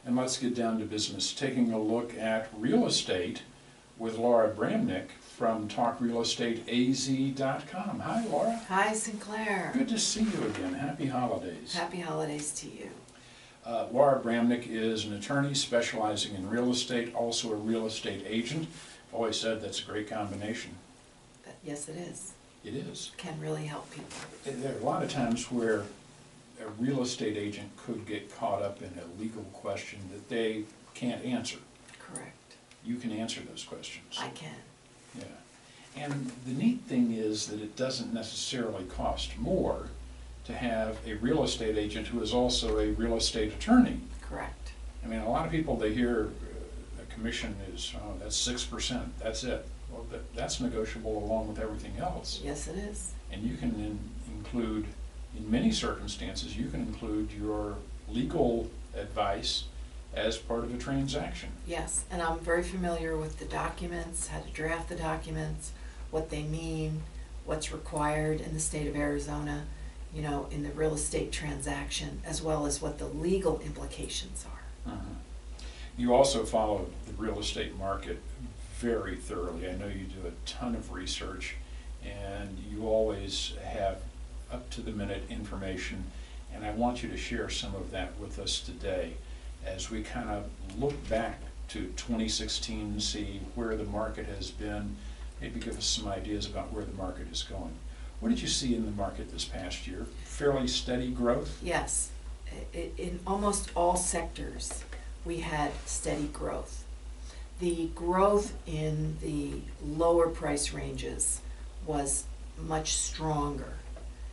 And let's get down to business, taking a look at real estate with Laura Bramnick from TalkRealEstateAZ.com. Hi, Laura. Hi, Sinclair. Good to see you again. Happy holidays. Happy holidays to you. Laura Bramnick is an attorney specializing in real estate, also a real estate agent. I've always said that's a great combination. Yes, it is. It is. Can really help people. There are a lot of times where a real estate agent could get caught up in a legal question that they can't answer. Correct. You can answer those questions. I can. Yeah. And the neat thing is that it doesn't necessarily cost more to have a real estate agent who is also a real estate attorney. Correct. I mean, a lot of people, they hear a commission is, oh, that's 6%, that's it. Well, that's negotiable along with everything else. Yes, it is. And you can include, in many circumstances, you can include your legal advice as part of a transaction. Yes, and I'm very familiar with the documents, how to draft the documents, what they mean, what's required in the state of Arizona, you know, in the real estate transaction, as well as what the legal implications are. You also follow the real estate market very thoroughly. I know you do a ton of research, and you always have up-to-the-minute information, and I want you to share some of that with us today as we kind of look back to 2016 and see where the market has been, maybe give us some ideas about where the market is going. What did you see in the market this past year? Fairly steady growth? Yes. In almost all sectors, we had steady growth. The growth in the lower price ranges was much stronger,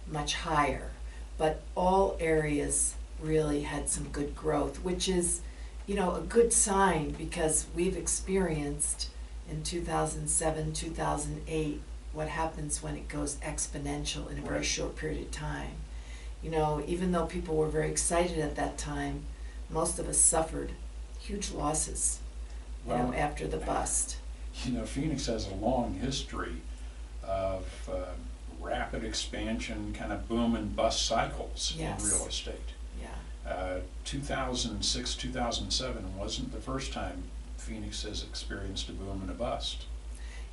much higher, but all areas really had some good growth, which is, you know, a good sign because we've experienced in 2007, 2008, what happens when it goes exponential in a very short period of time. You know, even though people were very excited at that time, most of us suffered huge losses, you know, after the bust. You know, Phoenix has a long history of rapid expansion, kind of boom and bust cycles in real estate. Yeah. 2006, 2007 wasn't the first time Phoenix has experienced a boom and a bust.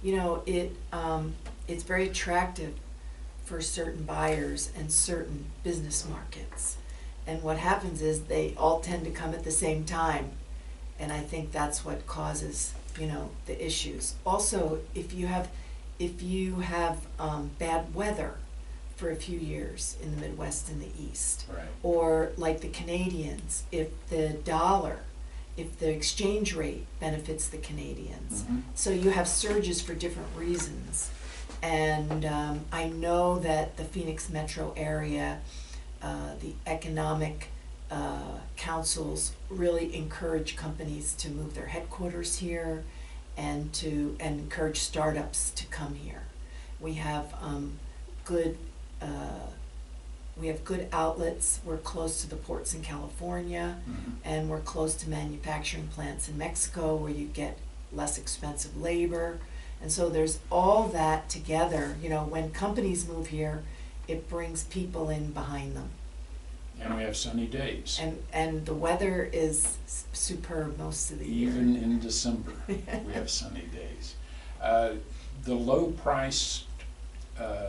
You know, it's very attractive for certain buyers and certain business markets. And what happens is they all tend to come at the same time. And I think that's what causes, you know, the issues. Also, if you have bad weather for a few years in the Midwest and the East, or like the Canadians, if the exchange rate benefits the Canadians. So you have surges for different reasons. And I know that the Phoenix metro area, the economic councils really encourage companies to move their headquarters here and encourage startups to come here. We have good outlets. We're close to the ports in California, and we're close to manufacturing plants in Mexico where you get less expensive labor. And so there's all that together. You know, when companies move here, it brings people in behind them. And we have sunny days. And the weather is superb most of the year. Even in December, we have sunny days. The low-priced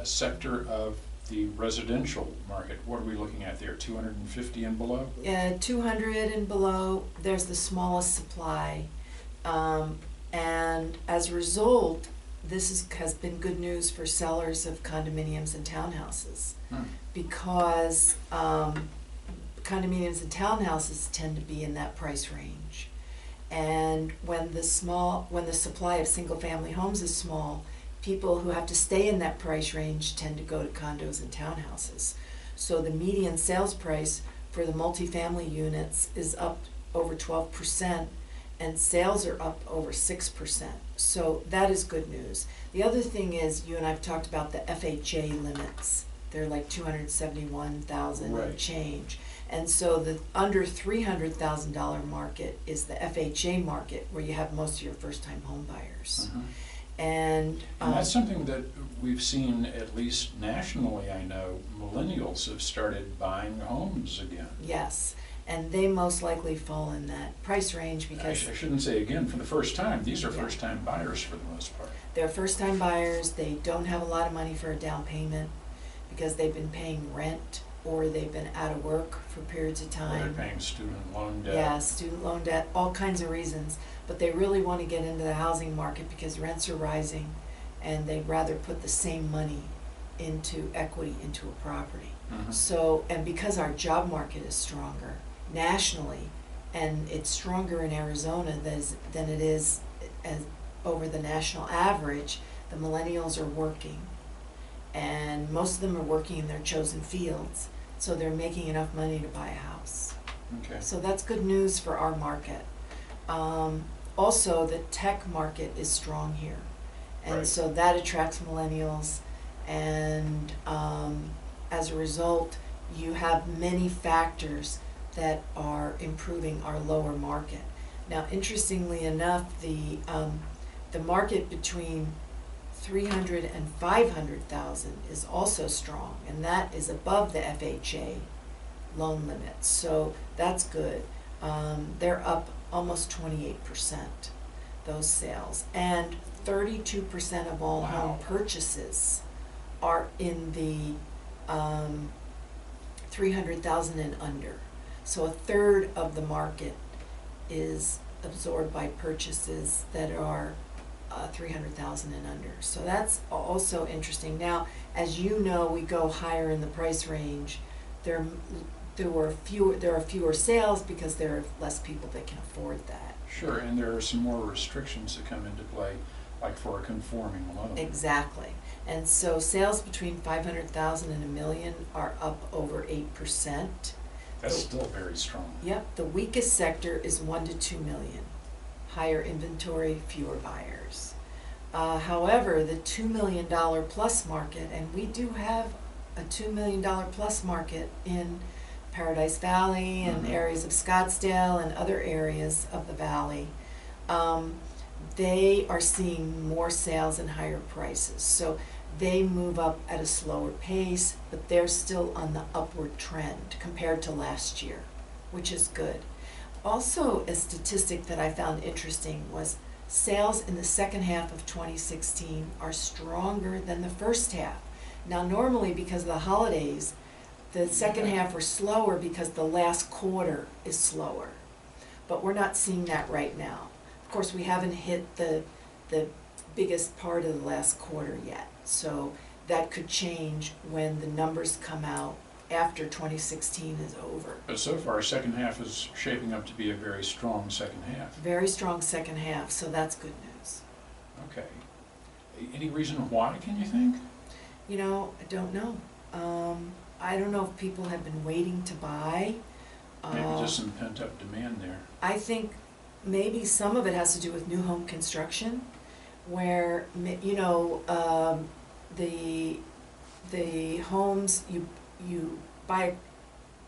sector of the residential market, what are we looking at there, 250 and below? 200 and below, there's the smallest supply. And as a result, this has been good news for sellers of condominiums and townhouses because condominiums and townhouses tend to be in that price range. And when the supply of single-family homes is small, people who have to stay in that price range tend to go to condos and townhouses. So the median sales price for the multifamily units is up over 12%, and sales are up over 6%. So that is good news. The other thing is, you and I have talked about the FHA limits. They're like $271,000 and change. And so the under $300,000 market is the FHA market, where you have most of your first-time home buyers. And that's something that we've seen, at least nationally, I know, millennials have started buying homes again. Yes, And they most likely fall in that price range I because shouldn't say again, for the first time, these are Yeah. first-time buyers for the most part. they're first-time buyers, they don't have a lot of money for a down payment because they've been paying rent or they've been out of work for periods of Or time. they're paying student loan debt. Yeah, student loan debt, all kinds of reasons, but they really want to get into the housing market because rents are rising and they'd rather put the same money into equity into a property. Mhm. So, and because our job market is stronger nationally, and it's stronger in Arizona than it is as over the national average, the millennials are working. And most of them are working in their chosen fields, so they're making enough money to buy a house. Okay. So that's good news for our market. Also, the tech market is strong here. And Right. so that attracts millennials. And as a result, you have many factors that are improving our lower market. Now, interestingly enough, the market between 300 and 500,000 is also strong, and that is above the FHA loan limit. So that's good. They're up almost 28%, those sales. And 32% of all Wow. home purchases are in the 300,000 and under. So a third of the market is absorbed by purchases that are 300,000 and under. So that's also interesting. Now, as you know, we go higher in the price range. There are fewer sales because there are less people that can afford that. Sure, and there are some more restrictions that come into play, like for a conforming loan. Exactly. And so sales between 500,000 and $1 million are up over 8%. That's still very strong. Yep, the weakest sector is 1 to 2 million. Higher inventory, fewer buyers. However, the $2 million plus market, and we do have a $2 million plus market in Paradise Valley and Mhm. areas of Scottsdale and other areas of the valley, they are seeing more sales and higher prices. So they move up at a slower pace, but they're still on the upward trend compared to last year, which is good. Also, a statistic that I found interesting was sales in the second half of 2016 are stronger than the first half. Now, normally because of the holidays, the second half are slower because the last quarter is slower. But we're not seeing that right now. Of course, we haven't hit the biggest part of the last quarter yet. So that could change when the numbers come out after 2016 is over. But so far, second half is shaping up to be a very strong second half. Very strong second half, so that's good news. Okay. Any reason why, can you think? You know, I don't know. I don't know if people have been waiting to buy. Maybe just some pent-up demand there. I think maybe some of it has to do with new home construction, where, you know, the homes, you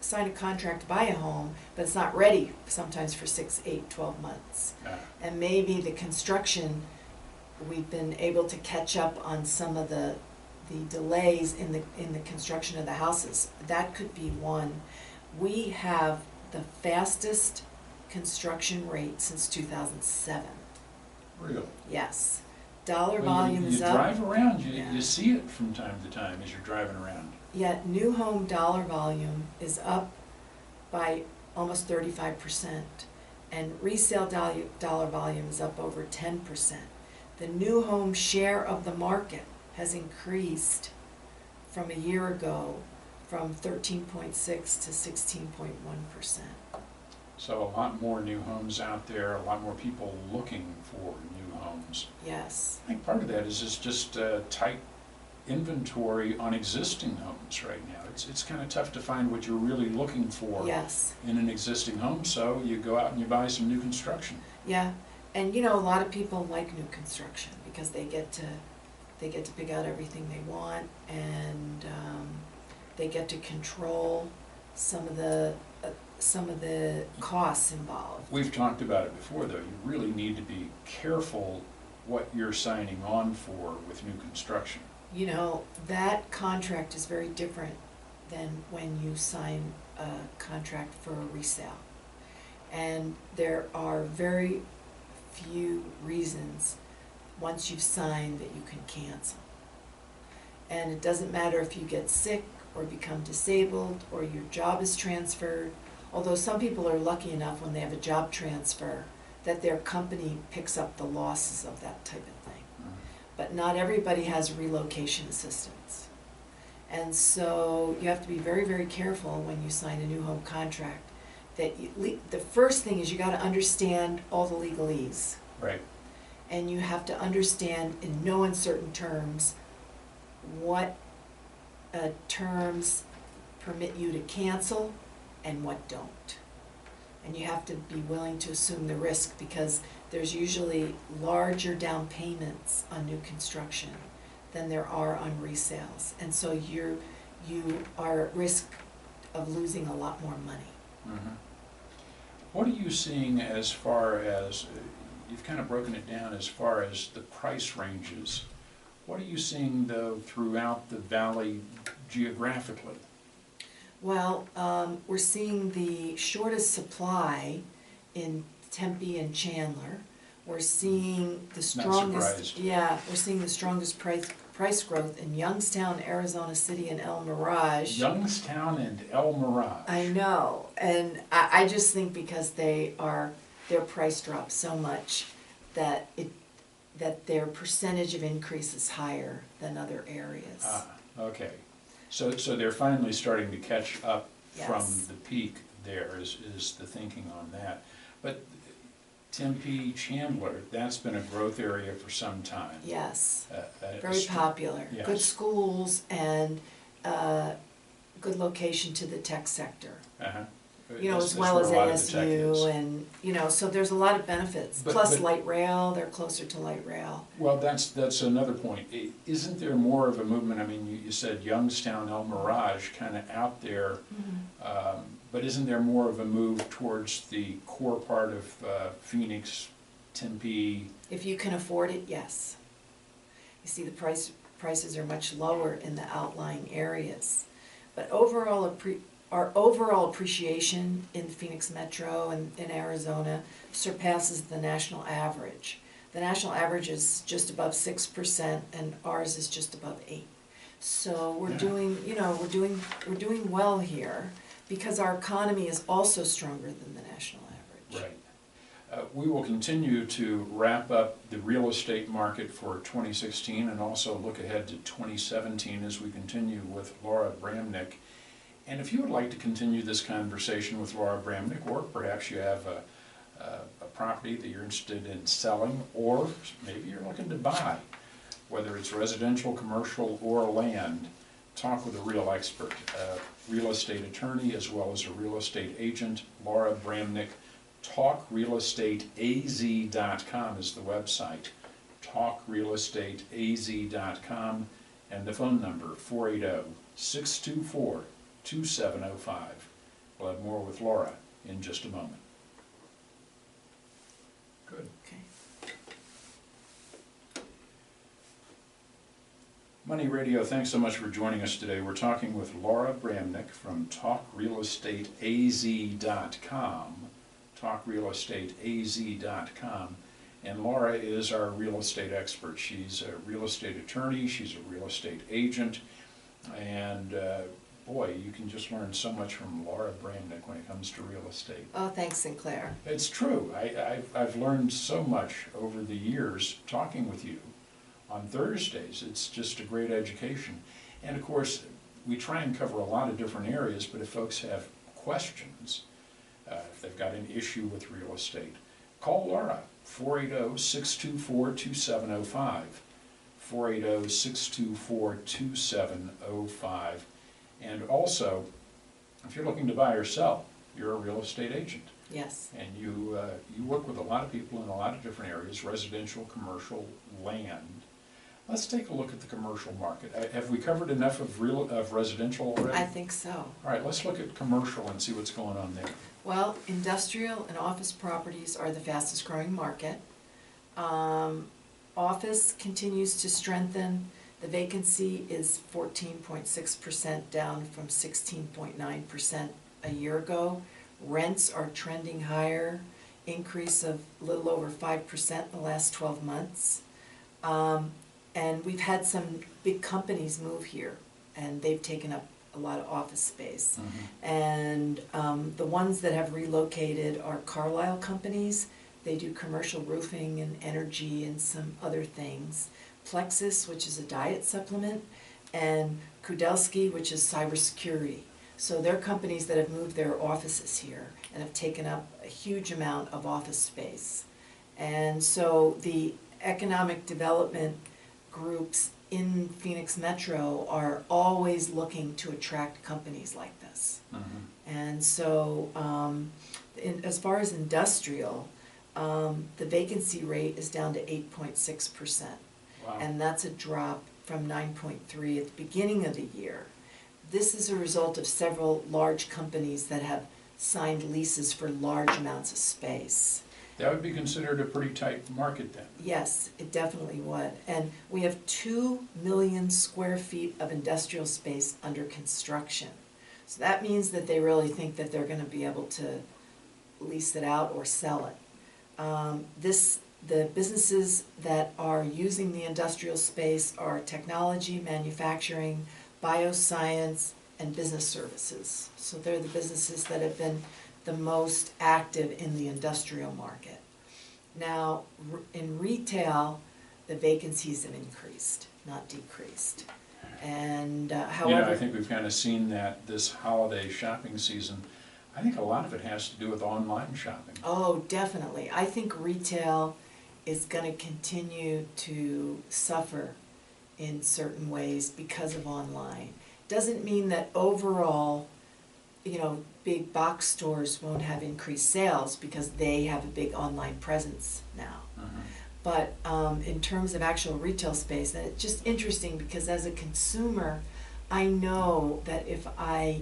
sign a contract to buy a home, but it's not ready sometimes for 6, 8, 12 months. And maybe the construction, we've been able to catch up on some of the delays in the construction of the houses. That could be one. We have the fastest construction rate since 2007. Really? Yes. Dollar Well, volume is you up. drive around, you Yeah. see it from time to time as you're driving around. Yet new home dollar volume is up by almost 35%, and resale dollar volume is up over 10%. The new home share of the market has increased from a year ago from 13.6 to 16.1%. So a lot more new homes out there, a lot more people looking for new homes. Yes. I think part of that is just tight inventory on existing homes right now. It's kind of tough to find what you're really looking for Yes. in an existing home, so you go out and you buy some new construction. Yeah. And you know, a lot of people like new construction because they get to pick out everything they want, and they get to control some of the costs involved. We've talked about it before, though. You really need to be careful what you're signing on for with new construction. You know, that contract is very different than when you sign a contract for a resale. And there are very few reasons, once you've signed, that you can cancel. And it doesn't matter if you get sick or become disabled or your job is transferred, although some people are lucky enough when they have a job transfer that their company picks up the losses of that type of thing. But not everybody has relocation assistance. And so you have to be very, very careful when you sign a new home contract that the first thing is you got to understand all the legalese. Right. And you have to understand in no uncertain terms what terms permit you to cancel and what don't. And you have to be willing to assume the risk, because there's usually larger down payments on new construction than there are on resales. And so you are at risk of losing a lot more money. Mm-hmm. What are you seeing as far as, you've kind of broken it down as far as the price ranges. What are you seeing, though, throughout the valley geographically? Well, we're seeing the shortest supply in Tempe and Chandler. We're seeing the strongest, we're seeing the strongest price growth in Youngstown, Arizona City, and El Mirage. Youngstown and El Mirage. I know, and I just think because their price dropped so much that their percentage of increase is higher than other areas. Okay. So they're finally starting to catch up from Yes. the peak there, is the thinking on that. But Tempe, Chandler, that's been a growth area for some time. Yes, A very popular. Yes. Good schools and good location to the tech sector. Uh-huh. You know, That's as well as where a lot of the tech is. ASU and, you know, so there's a lot of benefits. Plus light rail, they're closer to light rail. Well, that's another point. Isn't there more of a movement? I mean, you said Youngstown, El Mirage, kind of out there, but isn't there more of a move towards the core part of Phoenix, Tempe? If you can afford it, yes. You see, the prices are much lower in the outlying areas. But overall, our overall appreciation in Phoenix Metro and in Arizona surpasses the national average. The national average is just above 6%, and ours is just above 8%. So we're doing, you know, we're doing well here because our economy is also stronger than the national average. Right. We will continue to wrap up the real estate market for 2016 and also look ahead to 2017 as we continue with Laura Bramnick. And if you would like to continue this conversation with Laura Bramnick, or perhaps you have a property that you're interested in selling, or maybe you're looking to buy, whether it's residential, commercial, or land, talk with a real expert, a real estate attorney as well as a real estate agent. Laura Bramnick. TalkRealEstateAZ.com is the website. TalkRealEstateAZ.com, and the phone number 480-624-2705. We'll have more with Laura in just a moment. Good. Okay. Money Radio, thanks so much for joining us today. We're talking with Laura Bramnick from TalkRealEstateAZ.com. TalkRealEstateAZ.com. And Laura is our real estate expert. She's a real estate attorney, she's a real estate agent, and boy, you can just learn so much from Laura Bramnick when it comes to real estate. Oh, thanks, Sinclair. It's true. I've learned so much over the years talking with you on Thursdays. It's just a great education. And of course, we try and cover a lot of different areas, but if folks have questions, if they've got an issue with real estate, call Laura, 480-624-2705, 480-624-2705. And also, if you're looking to buy or sell, you're a real estate agent. Yes. And you work with a lot of people in a lot of different areas, residential, commercial, land. Let's take a look at the commercial market. Have we covered enough of residential already? I think so. All right, let's look at commercial and see what's going on there. Well, industrial and office properties are the fastest growing market. Office continues to strengthen. The vacancy is 14.6%, down from 16.9% a year ago. Rents are trending higher, increase of a little over 5% in the last 12 months. And we've had some big companies move here, and they've taken up a lot of office space. And the ones that have relocated are Carlisle companies. They do commercial roofing and energy and some other things. Plexus, which is a diet supplement, and Kudelski, which is cybersecurity. So they're companies that have moved their offices here and have taken up a huge amount of office space. And so the economic development groups in Phoenix Metro are always looking to attract companies like this. And so as far as industrial, the vacancy rate is down to 8.6%. Wow. And that's a drop from 9.3 at the beginning of the year. This is a result of several large companies that have signed leases for large amounts of space. That would be considered a pretty tight market then. Yes, it definitely would. And we have 2 million square feet of industrial space under construction. So that means that they really think that they're going to be able to lease it out or sell it. The businesses that are using the industrial space are technology, manufacturing, bioscience, and business services. So they're the businesses that have been the most active in the industrial market. Now, in retail, the vacancies have increased, not decreased. And however, I think we've kind of seen that this holiday shopping season. I think a lot of it has to do with online shopping. oh, definitely. I think retail is going to continue to suffer in certain ways because of online. Doesn't mean that overall, big box stores won't have increased sales because they have a big online presence now. But in terms of actual retail space, and it's just interesting because as a consumer, I know that if I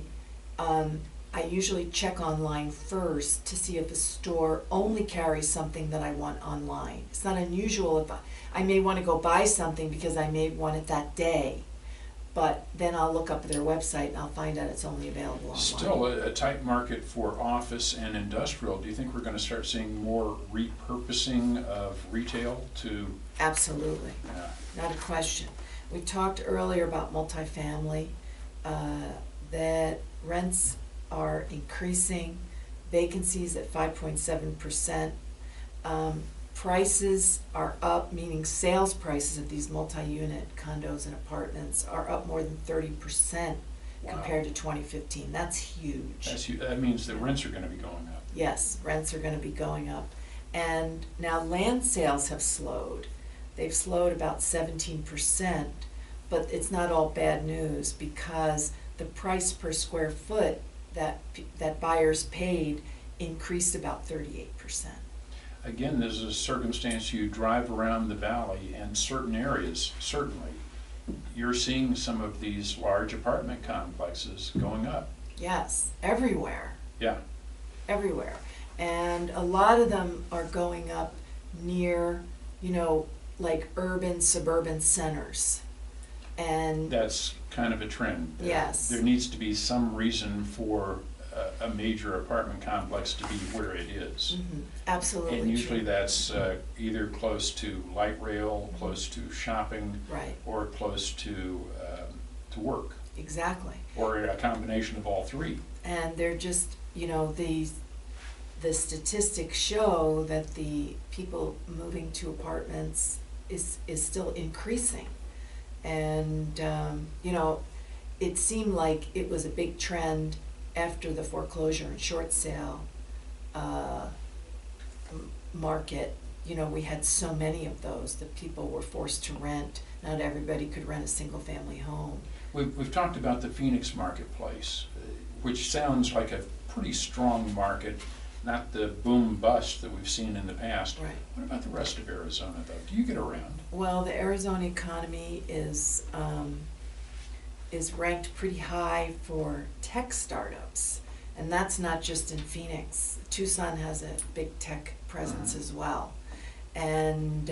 usually check online first to see if a store only carries something that I want online. It's not unusual if I may want to go buy something because I may want it that day, but then I'll look up their website and I'll find out it's only available online. Still a tight market for office and industrial. Do you think we're going to start seeing more repurposing of retail to? Absolutely, not a question. We talked earlier about multifamily, that rents are increasing, vacancies at 5.7%. Prices are up, meaning sales prices of these multi-unit condos and apartments are up more than 30% compared to 2015. That's huge. That's huge. That means the rents are going to be going up. Yes, rents are going to be going up. And now land sales have slowed. They've slowed about 17%, but it's not all bad news because the price per square foot that buyers paid increased about 38%. Again, there's a circumstance you drive around the valley and certain areas, certainly, you're seeing some of these large apartment complexes going up. Yes, everywhere. Yeah. Everywhere. And a lot of them are going up near, like urban, suburban centers. And that's kind of a trend. Yes. There needs to be some reason for a major apartment complex to be where it is. Absolutely. And usually true. that's either close to light rail, close to shopping, right, or close to work. Exactly. Or a combination of all three. And they're just, the statistics show that the people moving to apartments is still increasing. And, it seemed like it was a big trend after the foreclosure and short sale market. We had so many of those that people were forced to rent. Not everybody could rent a single family home. We've talked about the Phoenix marketplace, which sounds like a pretty strong market, not the boom bust that we've seen in the past. Right. What about the rest of Arizona, though? Do you get around? Well, the Arizona economy is ranked pretty high for tech startups, and that's not just in Phoenix. Tucson has a big tech presence as well, and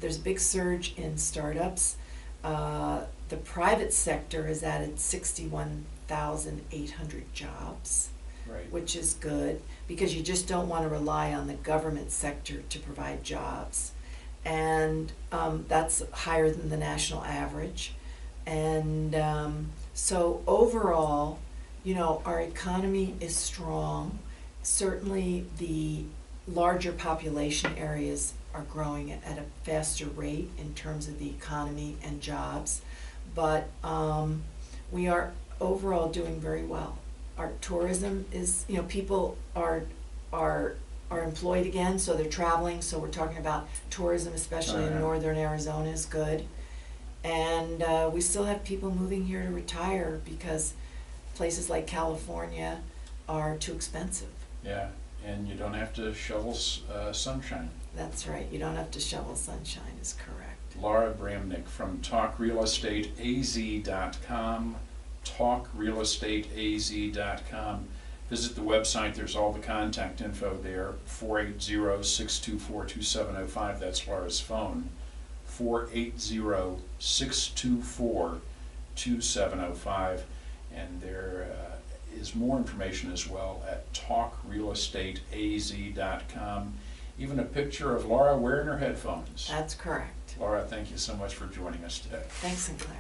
there's a big surge in startups. The private sector has added 61,800 jobs. Right. which is good, because you just don't want to rely on the government sector to provide jobs. And that's higher than the national average. And so overall, you know, our economy is strong. Certainly the larger population areas are growing at a faster rate in terms of the economy and jobs. But we are overall doing very well. Our tourism is, you know, people are employed again, so they're traveling, so we're talking about tourism, especially in northern Arizona, is good. And we still have people moving here to retire because places like California are too expensive. Yeah, and you don't have to shovel sunshine. That's right, you don't have to shovel sunshine, is correct. Laura Bramnick from TalkRealEstateAZ.com, TalkRealEstateAZ.com. Visit the website, there's all the contact info there, 480-624-2705, that's Laura's phone, 480-624-2705, and there is more information as well at TalkRealEstateAZ.com. Even a picture of Laura wearing her headphones. That's correct. Laura, thank you so much for joining us today. Thanks, Sinclair.